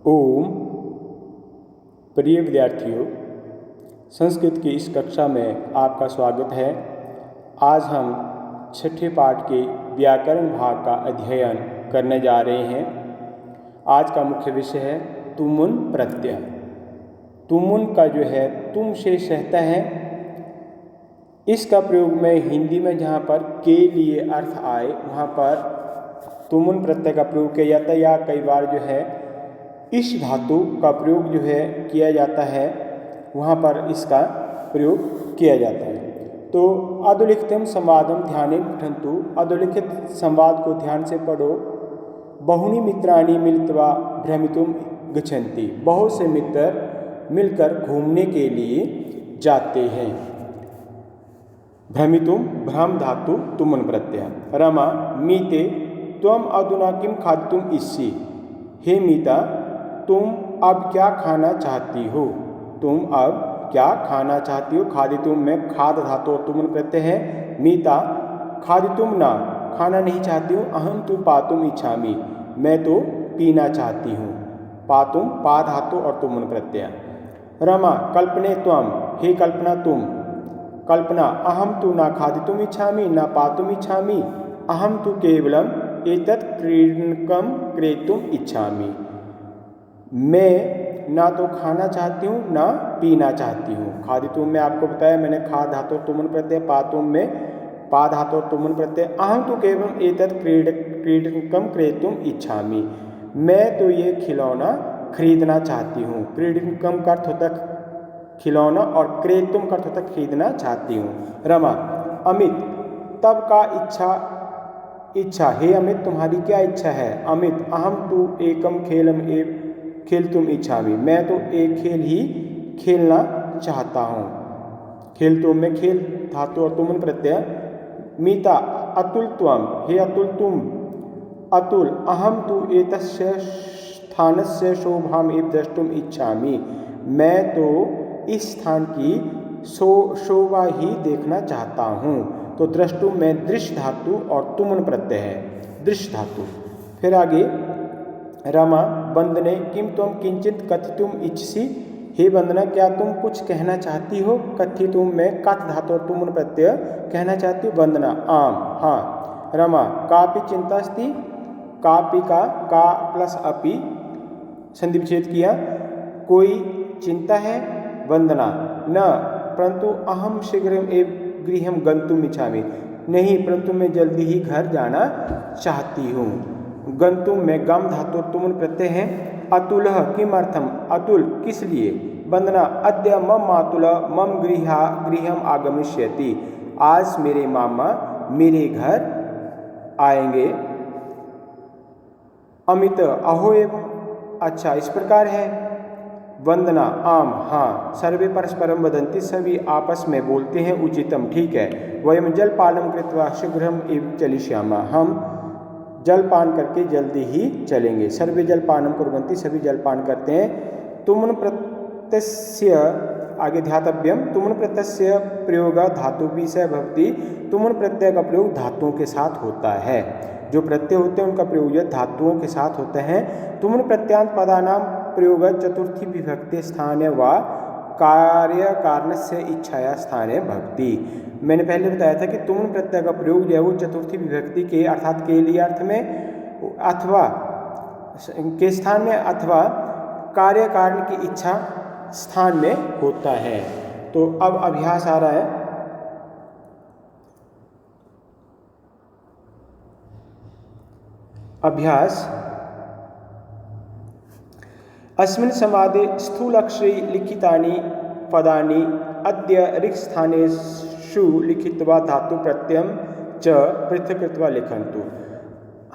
ओम। प्रिय विद्यार्थियों, संस्कृत की इस कक्षा में आपका स्वागत है। आज हम छठे पाठ के व्याकरण भाग का अध्ययन करने जा रहे हैं। आज का मुख्य विषय है तुमुन प्रत्यय। तुमुन का जो है तुम शेष रहता है। इसका प्रयोग मैं हिंदी में जहाँ पर के लिए अर्थ आए वहाँ पर तुमुन प्रत्यय का प्रयोग किया जाता है, या कई बार जो है इस धातु का प्रयोग जो है किया जाता है, वहाँ पर इसका प्रयोग किया जाता है। तो अधोलिखितम संवादम ध्यानेन पठन्तु। अधोलिखित संवाद को ध्यान से पढ़ो। बहुनि मित्राणि मिलित्वा भ्रमितुम गच्छन्ति। बहुत से मित्र मिलकर घूमने के लिए जाते हैं। भ्रमितुम भ्रम धातु तुमुन प्रत्यय। रमा मीते त्वम अधुना किम खादितुम इष्यसि। हे मीता, तुम अब क्या खाना चाहती हो। तुम अब क्या खाना चाहती हो। खादितुम में खाद धातु तुमुन प्रत्यय है। मीता खादितुम ना, खाना नहीं चाहती हूँ। अहम तु पातुम इच्छामि, मैं तो पीना चाहती हूँ। पातुम पा धातु और तुमुन प्रत्यय। रमा कल्पने त्वम, हे कल्पना तुम। कल्पना अहम तु ना खादितुम इच्छामि ना पातुम इच्छामि। अहम तु केवलम एतत् क्रीडनकम क्रेतुम इच्छामि, मैं ना तो खाना चाहती हूँ ना पीना चाहती हूँ। खादितुम में आपको बताया मैंने खा धातु तुमुन प्रत्यय, पातुम में पा धातु तुमुन प्रत्यय। अहम तो केवलम एतत् क्रीडनकम क्रेतुम इच्छामि, मैं तो ये खिलौना खरीदना चाहती हूँ। क्रीडनकम का अर्थ होता है खिलौना और क्रेतुम का अर्थ होता है खरीदना चाहती हूँ। रमा अमित तब का इच्छा, हे अमित तुम्हारी क्या इच्छा है। अमित अहम तु एकम खेलम खेलतुम इच्छामि, मैं तो एक खेल ही खेलना चाहता हूँ। खेलतुम में खेल धातु और तुमुन प्रत्यय। मीता अतुल त्वम, हे अतुल तुम। अतुल अहम तु एतस्य स्थानस्य शोभाम एव द्रष्टुम इच्छामि, मैं तो इस स्थान की शोभा ही देखना चाहता हूँ। तो द्रष्टुम में दृश्य धातु और तुमुन प्रत्यय है, दृश्य धातु। फिर आगे रमा वंदने किम त्वम किंचित कथितुम इच्छसि। हे वंदना क्या तुम कुछ कहना चाहती हो। कथितुम में कथ धातु और तुमुन प्रत्यय, कहना चाहती हो। वंदना आम हाँ। रमा कापि चिंता अस्ति, कापि का प्लस अपि संधि विच्छेद किया, कोई चिंता है। वंदना न परंतु अहम शीघ्रम एव गृहम गंतुम इच्छामि, नहीं परंतु मैं जल्दी ही घर जाना चाहती हूँ। गंतुम में गम धातु तुमुन प्रत्यय है। अतुलः किमर्थम, अतुल किस लिए। वंदना अद्य मम मातुलः मम गृहम आगमिष्यति, आज मेरे मामा मेरे घर आएंगे। अमित अहो एवं, अच्छा इस प्रकार है। वंदना आम हाँ। सर्वे परस्परम वदन्ति, सभी आपस में बोलते हैं। उचितम ठीक है। वयम जलपानम कृत्वा शीघ्रम एव चलिष्यामः, हम जलपान करके जल्दी ही चलेंगे। सर्वे जलपानम कुर्वन्ति, सभी जलपान करते हैं। तुमुन प्रत्ययस्य आगे ध्यातव्यम, तुमुन प्रत्ययस्य प्रयोग धातु विषय भवति। तुमुन प्रत्यय का प्रयोग धातुओं के साथ होता है। जो प्रत्यय होते हैं उनका प्रयोग धातुओं के साथ होते हैं। तुमुन प्रत्यांत पदानाम प्रयोग चतुर्थी विभक्ति स्थाने व कार्य कारणस्य इच्छाया स्थाने भवति। मैंने पहले बताया था कि तुमुन प्रत्यय का प्रयोग जो है वो चतुर्थी विभक्ति के अर्थात के लिए अर्थ में अथवा के स्थान में अथवा कार्य कारण की इच्छा स्थान में होता है। तो अब अभ्यास आ रहा है। अभ्यास अस्मिन् संवादे स्थूलक्षरे लिखितानि पदानि अद्य रिक्तस्थानेषु लिखित्वा धातु प्रत्ययं च पृथक् कृत्वा लिखन्तु।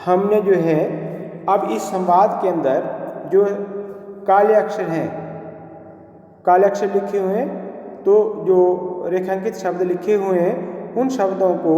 हमने जो है अब इस संवाद के अंदर जो काले अक्षर हैं, काले अक्षर लिखे हुए हैं, तो जो रेखांकित शब्द लिखे हुए हैं उन शब्दों को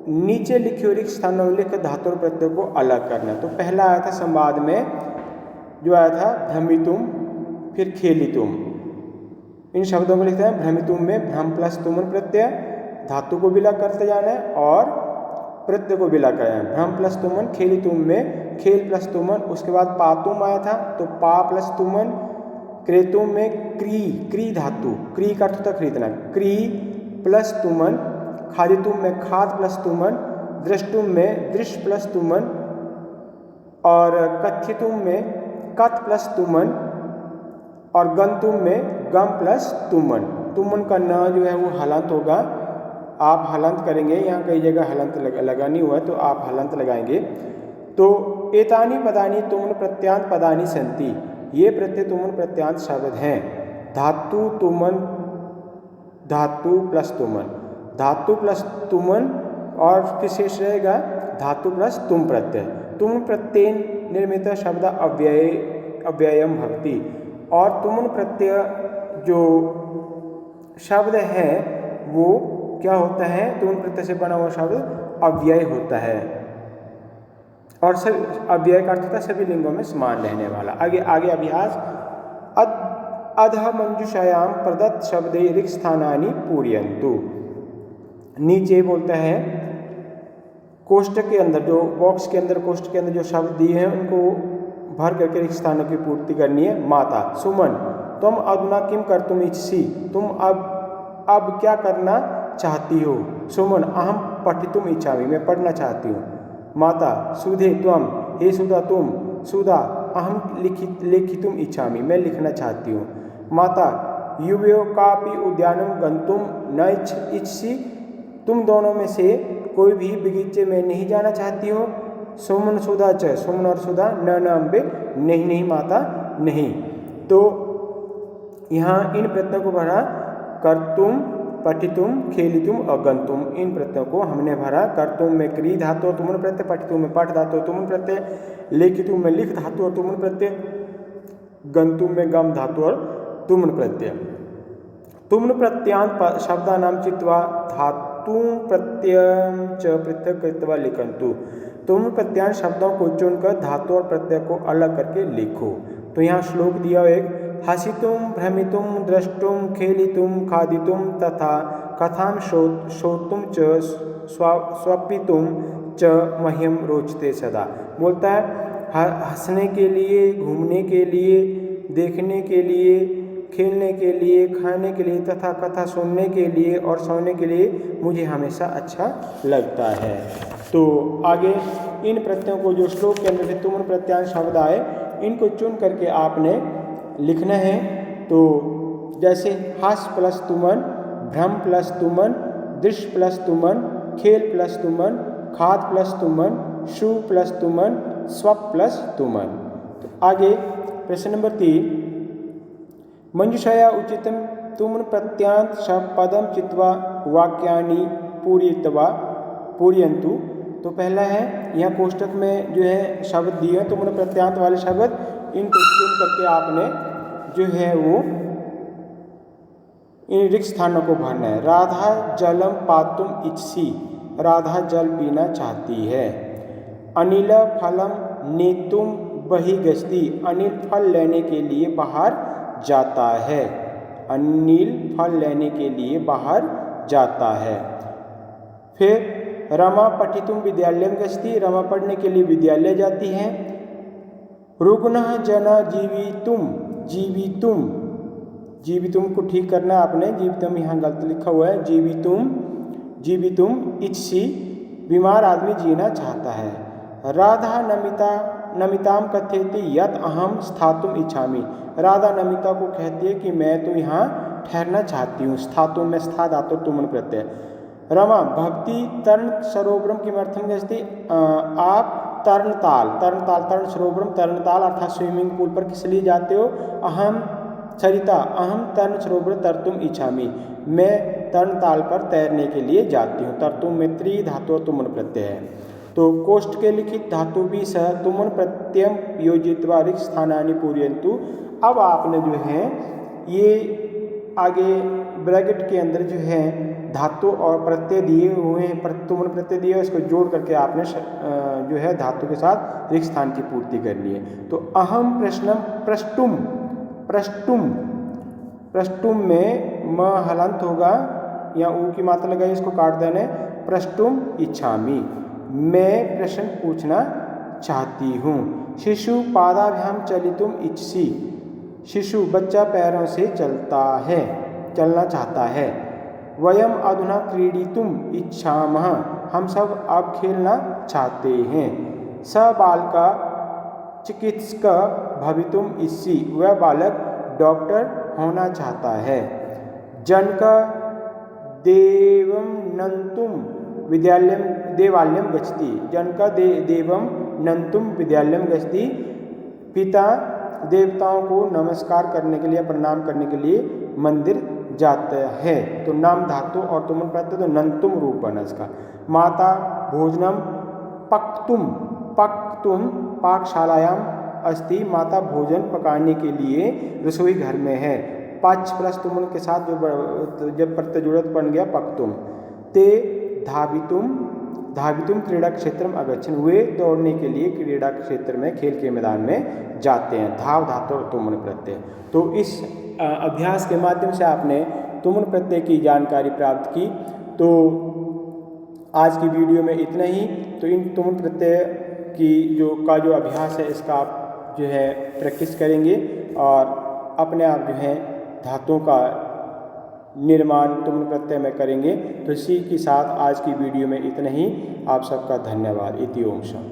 नीचे लिखे हुए रिक्त स्थानों में लिख धातु और प्रत्यय को अलग करना। तो पहला आया था संवाद में जो आया था भ्रमितुम, फिर खेलितुम। इन शब्दों को लिखते हैं। भ्रमितुम में भ्रम प्लस तुमुन प्रत्यय, धातु को भी अलग करते जाना है और प्रत्यय को विला कराएं। भ्रम प्लस तुमन, खेली तुम में खेल प्लस तुमन, उसके बाद पातुम आया था तो पा प्लस तुमन, क्रेतुम में क्री धातु, क्री का अर्थ होता खरीदना, क्री प्लस तुमन, खादितुम में खाद प्लस तुमन, दृष्टुम में दृश्य प्लस तुमन, और कथितुम में कथ प्लस तुमन, और गंतुम में गम प्लस तुमन। तुमन का न जो है वो हलंत होगा, आप हलंत करेंगे, यहाँ कई जगह हलंत लगानी हुआ है तो आप हलंत लगाएंगे। तो एतानी पदानी तुमन प्रत्यांत पदानी संति, ये प्रत्यय तुमन प्रत्यांत शब्द हैं। धातु तुमन, धातु प्लस तुमन, धातु प्लस तुमन, और फिर शेष रहेगा धातु प्लस तुम प्रत्यय। तुम प्रत्यय निर्मित शब्द अव्ययम भवति, और तुमन प्रत्यय जो शब्द है वो क्या होता है, तुम प्रत्यय से बना हुआ शब्द अव्यय होता है, और सब अव्यय का अर्थ होता है सभी लिंगों में समान रहने वाला। आगे अभ्यास। अधः मंजुषायाम प्रदत्त शब्दे रिक्त स्थानानि पूरयन्तु। नीचे बोलता है कोष्टक के अंदर, जो बॉक्स के अंदर कोष्टक के अंदर जो शब्द दिए हैं उनको भर करके रिक्त स्थानों की पूर्ति करनी है। माता सुमन तुम अधुना किम कर्तुम इच्छसि, तुम अब क्या करना चाहती हो। सुमन अहम पठितुम इच्छामि, मैं पढ़ना चाहती हूँ। माता सुधे त्वम, हे सुधा तुम, सुधा अहम लेखितुम इच्छामि, मैं लिखना चाहती हूँ। माता युवयो कापि उद्यानम गंतुम न इच्छसि, तुम दोनों में से कोई भी बगीचे में नहीं जाना चाहती हो। सुमन सुधा च, सुमन और सुधा, न अम्बे, नहीं माता नहीं। तो यहाँ इन प्रत्ययों को भरा कर्तुम, पठितुम, खेलितुम और गंतुम, इन प्रत्ययों को हमने भरा। कर्तुम में क्री धातु और तुमन प्रत्यय, पठितुम में पठ धातु और तुमन प्रत्यय, लेखितुम में लिख धातु और तुमन प्रत्यय, गंतुम में गम धातु और तुमन प्रत्यय। तुमन प्रत्यांत शब्दानाम चित्वा धातु प्रत्ययं च पृथक कृत्वा लिखन्तु। तुमन प्रत्यांत शब्दों को चुनकर धातु और प्रत्यय को अलग करके लिखो। तो यहाँ श्लोक दिया एक, हसितुम, भ्रमितुम, द्रष्टुम, खेलितुम, खादितुम तथा कथां श्रोतुम च स्वपितुम च मह्यम रोचते सदा। बोलता है हंसने के लिए, घूमने के लिए, देखने के लिए, खेलने के लिए, खाने के लिए तथा कथा सुनने के लिए और सोने के लिए मुझे हमेशा अच्छा लगता है। तो आगे इन प्रत्ययों को जो श्लोक के अंदर से तुमन प्रत्यांत शब्द आए इनको चुन करके आपने लिखना है। तो जैसे हस प्लस तुमन, भ्रम प्लस तुमन, दृश्य प्लस तुमन, खेल प्लस तुमन, खाद प्लस तुमन, शु प्लस तुमन, स्वप प्लस तुमन। तो आगे प्रश्न नंबर 3, मंजुषया उचितम तुमन प्रत्यांत पदम चित्वा वाक्यानि पूरयन्तु। तो पहला है यहाँ कोष्टक में जो है शब्द दिए हैं तुमन प्रत्यांत वाले शब्द, इनको चुन करके आपने जो है वो इन रिक्त स्थानों को भरना है। राधा जलम पातुम इच्छसि, राधा जल पीना चाहती है। अनिल फलम नेतुम बहि गच्छति, अनिल फल लेने के लिए बाहर जाता है। अनिल फल लेने के लिए बाहर जाता है। फिर रमा पठितुम विद्यालयम गच्छति, रमा पढ़ने के लिए विद्यालय जाती है। रुग्णः जना जीवितुम को ठीक करना आपने, जीवितम यहाँ गलत लिखा हुआ है, जीवितुम इच्छसि, बीमार आदमी जीना चाहता है। राधा नमिताम कथयति यत् अहम स्थातुम इच्छामि, राधा नमिता को कहती है कि मैं तो यहाँ ठहरना चाहती हूँ। स्थातुम में स्था धातु तुमन प्रत्यय। रमा भक्ति तरण सरोवरम किमर्थम गच्छति, आप तरण सरोवरम, तरणताल अर्थात स्विमिंग पूल पर किस लिए जाते हो। अहम सरिता, अहम तरण सरोवर तरतुम इच्छामि, मैं तरणताल पर तैरने के लिए जाती हूँ। तरतुम में त्रि धातु तुमन प्रत्यय है। तो कोष्ठ के लिखित धातु भी सह तुमन प्रत्ययम योजित्वा रिक्त स्थानानि पूरयन्तु। अब आपने जो है ये आगे ब्रैकेट के अंदर जो है धातु और प्रत्यय दिए हुए हैं, तुमन प्रत्यय दिए हुए, इसको जोड़ करके आपने जो है धातु के साथ रिक्त स्थान की पूर्ति करनी है। तो अहम प्रश्नम प्रष्टुम में म हलंत होगा, या ऊ की मात्रा लगाई, इसको काट देना है। प्रष्टुम इच्छामि, मैं प्रश्न पूछना चाहती हूँ। शिशु पादाभ्याम चलितुम इच्छसि, शिशु बच्चा पैरों से चलना चाहता है। वयम अधुना क्रीडितुम इच्छामः, हम सब अब खेलना चाहते हैं। स बालका चिकित्सक भवितुम इच्छसि, वह बालक डॉक्टर होना चाहता है। जनक देवं नंतुम देवालयम गच्छति, जनक देवं नंतुम विद्यालयम गच्छति, पिता देवताओं को नमस्कार करने के लिए, प्रणाम करने के लिए मंदिर जाता है। तो नाम धातु और तुम प्रत्यय, तो नंतुम रूप बना इसका। माता भोजनम पक्तुम, पक्तुम पाकशालायाम अस्ति, माता भोजन पकाने के लिए रसोई घर में है। पच प्लस तुम के साथ जो जब प्रत्यय जुड़त बन गया पक्तुम। ते धावितुम क्रीड़ा क्षेत्र में अगच्छन, वे दौड़ने के लिए क्रीड़ा क्षेत्र में, खेल के मैदान में जाते हैं। धाव धातु और तुमन प्रत्यय। तो इस अभ्यास के माध्यम से आपने तुमन प्रत्यय की जानकारी प्राप्त की। तो आज की वीडियो में इतना ही। तो इन तुमन प्रत्यय की जो अभ्यास है इसका आप जो है प्रैक्टिस करेंगे और अपने आप जो है धातुओं का निर्माण तुमन प्रत्यय में करेंगे। तो इसी के साथ आज की वीडियो में इतना ही। आप सबका धन्यवाद। इति ओम शम।